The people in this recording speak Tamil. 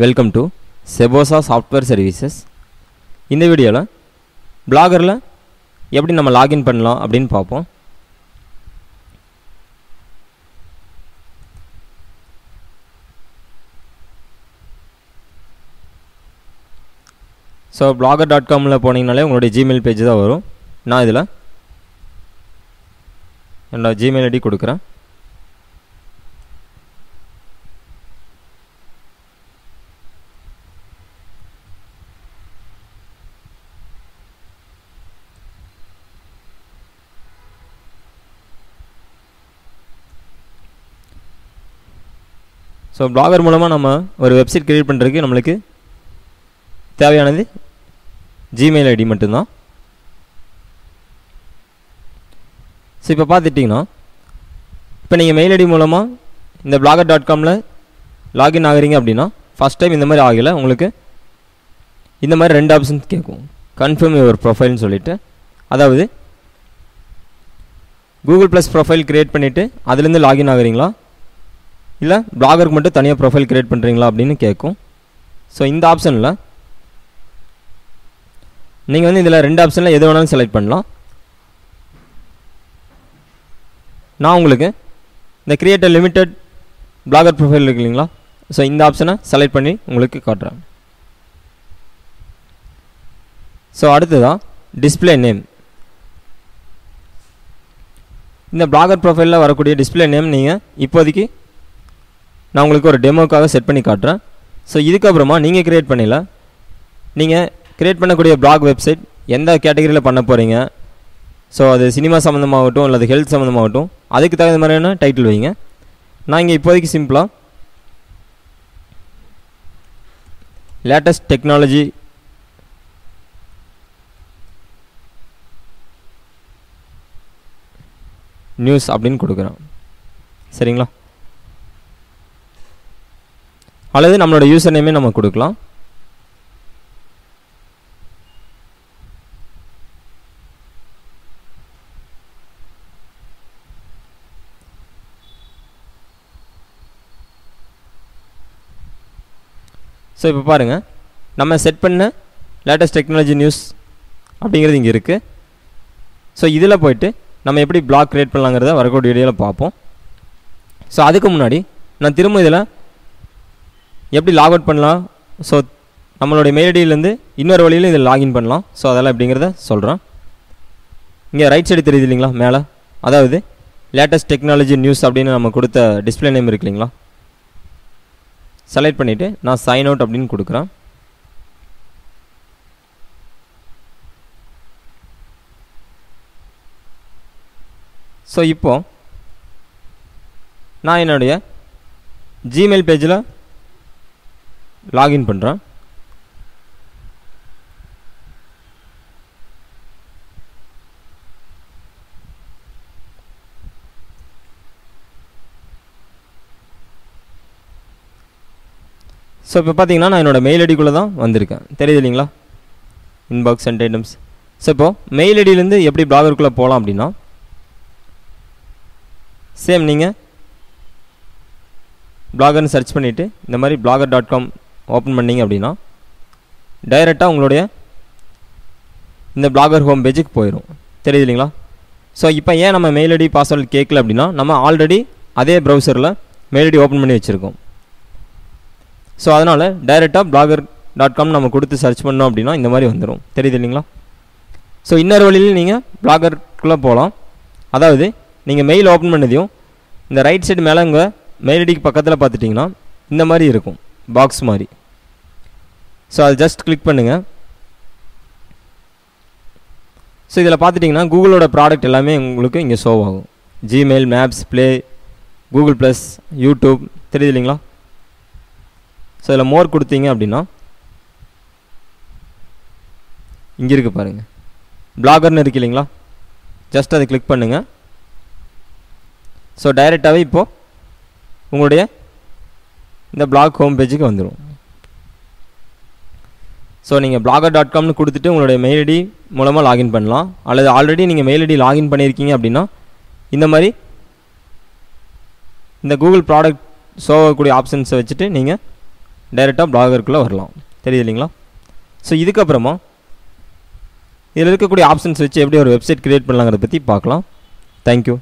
Welcome to Sebosa software services. இந்த வீடியோவில் பிளாகரில் எப்படி நம்ம லாகின் பண்ணலாம் அப்படின்னு பார்ப்போம். ஸோ blogger.comல போனீங்கனாலே உங்களுடைய ஜிமெயில் பேஜ் தான் வரும். நான் இதில் என்னோட ஜிமெயில் ஐடி கொடுக்குறேன். ஸோ பிளாகர் மூலமாக நம்ம ஒரு வெப்சைட் க்ரியேட் பண்ணுறதுக்கு நம்மளுக்கு தேவையானது ஜிமெயில் ஐடி மட்டும்தான். ஸோ இப்போ பார்த்துட்டிங்கன்னா இப்போ நீங்கள் மெயில் ஐடி மூலமாக இந்த blogger.comல லாகின் ஆகுறீங்க அப்படின்னா ஃபஸ்ட் டைம் இந்த மாதிரி ஆகலை, உங்களுக்கு இந்த மாதிரி ரெண்டு ஆப்ஷன்ஸ் கேட்கும். கன்ஃபார்ம் யுவர் ப்ரொஃபைல்னு சொல்லிவிட்டு, அதாவது கூகுள் ப்ளஸ் ப்ரொஃபைல் க்ரியேட் பண்ணிவிட்டு அதுலேருந்து லாகின் ஆகுறீங்களா இல்லை பிளாகருக்கு மட்டும் தனியாக ப்ரொஃபைல் க்ரியேட் பண்ணுறீங்களா அப்படின்னு கேட்கும். ஸோ இந்த ஆப்ஷனில் நீங்கள் இதில் ரெண்டு ஆப்ஷனில் எது வேணாலும் செலக்ட் பண்ணலாம். நான் உங்களுக்கு இந்த கிரியேட் லிமிட்டட் பிளாகர் ப்ரொஃபைல் இருக்கு இல்லைங்களா, ஸோ இந்த ஆப்ஷனை செலக்ட் பண்ணி உங்களுக்கு காட்டுறேன். ஸோ அடுத்ததான் டிஸ்பிளே நேம். இந்த பிளாகர் ப்ரொஃபைலில் வரக்கூடிய டிஸ்பிளே நேம் நீங்கள் இப்போதைக்கு நான் உங்களுக்கு ஒரு டெமோக்காக செட் பண்ணி காட்டுறேன். ஸோ இதுக்கப்புறமா நீங்கள் க்ரியேட் பண்ணல, நீங்கள் க்ரியேட் பண்ணக்கூடிய பிளாக் வெப்சைட் எந்த கேட்டகரியில் பண்ண போகிறீங்க, ஸோ அது சினிமா சம்மந்தமாகட்டும் அல்லது ஹெல்த் சம்மந்தமாகட்டும் அதுக்கு தகுந்த மாதிரியான டைட்டில் வைங்க. நான் இங்கே இப்போதைக்கு சிம்பிளாக லேட்டஸ்ட் டெக்னாலஜி நியூஸ் அப்படின்னு கொடுக்குறேன். சரிங்களா? அல்லது நம்மளோட யூசர் நேமே நம்ம கொடுக்கலாம். ஸோ இப்போ பாருங்கள், நம்ம செட் பண்ண லேட்டஸ்ட் டெக்னாலஜி நியூஸ் அப்படிங்கிறது இங்கே இருக்குது. ஸோ இதில் போய்ட்டு நம்ம எப்படி பிளாக் க்ரியேட் பண்ணலாங்கிறத வரக்கூடிய வீடியோவில் பார்ப்போம். ஸோ அதுக்கு முன்னாடி நான் திரும்ப இதில் எப்படி லாக் அவுட் பண்ணலாம், ஸோ நம்மளுடைய மெயில் ஐடியிலேருந்து இன்னொரு வழியில் இதில் லாகின் பண்ணலாம். ஸோ அதெல்லாம் எப்படிங்கிறத சொல்கிறேன். இங்கே ரைட் சைடு தெரியுது இல்லைங்களா மேலே, அதாவது லேட்டஸ்ட் டெக்னாலஜி நியூஸ் அப்படின்னு நம்ம கொடுத்த டிஸ்பிளே நேம் இருக்கு இல்லைங்களா, செலக்ட் பண்ணிவிட்டு நான் சைன் அவுட் அப்படின்னு கொடுக்குறேன். ஸோ இப்போது நான் என்னுடைய ஜிமெயில் பேஜில் லாகின் பண்ணுறேன். ஸோ இப்போ பார்த்தீங்கன்னா நான் என்னோடய மெயில் ஐடிக்குள்ளே தான் வந்திருக்கேன். தெரியுது இல்லைங்களா, இன்பாக்ஸ் அண்ட் ஐட்டம்ஸ். ஸோ இப்போது மெயில் ஐடியிலேருந்து எப்படி பிளாகருக்குள்ளே போகலாம் அப்படின்னா, சேம் நீங்கள் பிளாகர்னு சர்ச் பண்ணிவிட்டு இந்த மாதிரி blogger.com ஓப்பன் பண்ணிங்க அப்படின்னா டைரெக்டாக உங்களுடைய இந்த பிளாகர் ஹோம் பேஜுக்கு போயிடும். தெரியுது இல்லைங்களா? ஸோ இப்போ ஏன் நம்ம மெயில் ஐடி பாஸ்வேர்டு கேட்கல அப்படின்னா, நம்ம ஆல்ரெடி அதே ப்ரௌசரில் மெயில் ஐடி ஓப்பன் பண்ணி வச்சுருக்கோம். ஸோ அதனால் டைரெக்டாக blogger.com நம்ம கொடுத்து சர்ச் பண்ணோம் அப்படின்னா இந்த மாதிரி வந்துடும். தெரியுது இல்லைங்களா? ஸோ இன்னொரு வழியில் நீங்கள் பிளாகருக்குள்ளே போகலாம். அதாவது நீங்கள் மெயில் ஓப்பன் பண்ணதையும் இந்த ரைட் சைடு மேலே உங்கள் மெயில் ஐடிக்கு பக்கத்தில் பார்த்துட்டிங்கன்னா இந்த மாதிரி இருக்கும், பாக்ஸ் மாதிரி. ஸோ அது ஜஸ்ட் கிளிக் பண்ணுங்கள். ஸோ இதில் பார்த்துட்டிங்கன்னா கூகுளோட ப்ராடக்ட் எல்லாமே உங்களுக்கு இங்கே ஷோ ஆகும். Gmail, maps, Play, Google plus, YouTube. தெரியுது இல்லைங்களா? ஸோ இதில் மோர் கொடுத்தீங்க அப்படின்னா இங்கே இருக்குது பாருங்கள், பிளாகர்னு இருக்கு இல்லைங்களா, ஜஸ்ட் அதை கிளிக் பண்ணுங்கள். ஸோ டைரெக்டாகவே இப்போது உங்களுடைய இந்த பிளாக் ஹோம் பேஜுக்கு வந்துடும். ஸோ நீங்கள் blogger.comனு கொடுத்துட்டு உங்களுடைய மெயில் ஐடி மூலமாக லாகின் பண்ணலாம். அல்லது ஆல்ரெடி நீங்கள் மெயில் ஐடி லாகின் பண்ணியிருக்கீங்க அப்படின்னா இந்த மாதிரி இந்த கூகுள் ப்ராடக்ட் ஷோ ஆகக்கூடிய ஆப்ஷன்ஸை வச்சுட்டு நீங்கள் டைரெக்டாக பிளாகருக்குள்ளே வரலாம். தெரியுது இல்லைங்களா? ஸோ இதுக்கப்புறமா இதில் இருக்கக்கூடிய ஆப்ஷன்ஸ் வச்சு எப்படி ஒரு வெப்சைட் க்ரியேட் பண்ணலாங்கிறத பற்றி பார்க்கலாம். தேங்க்யூ.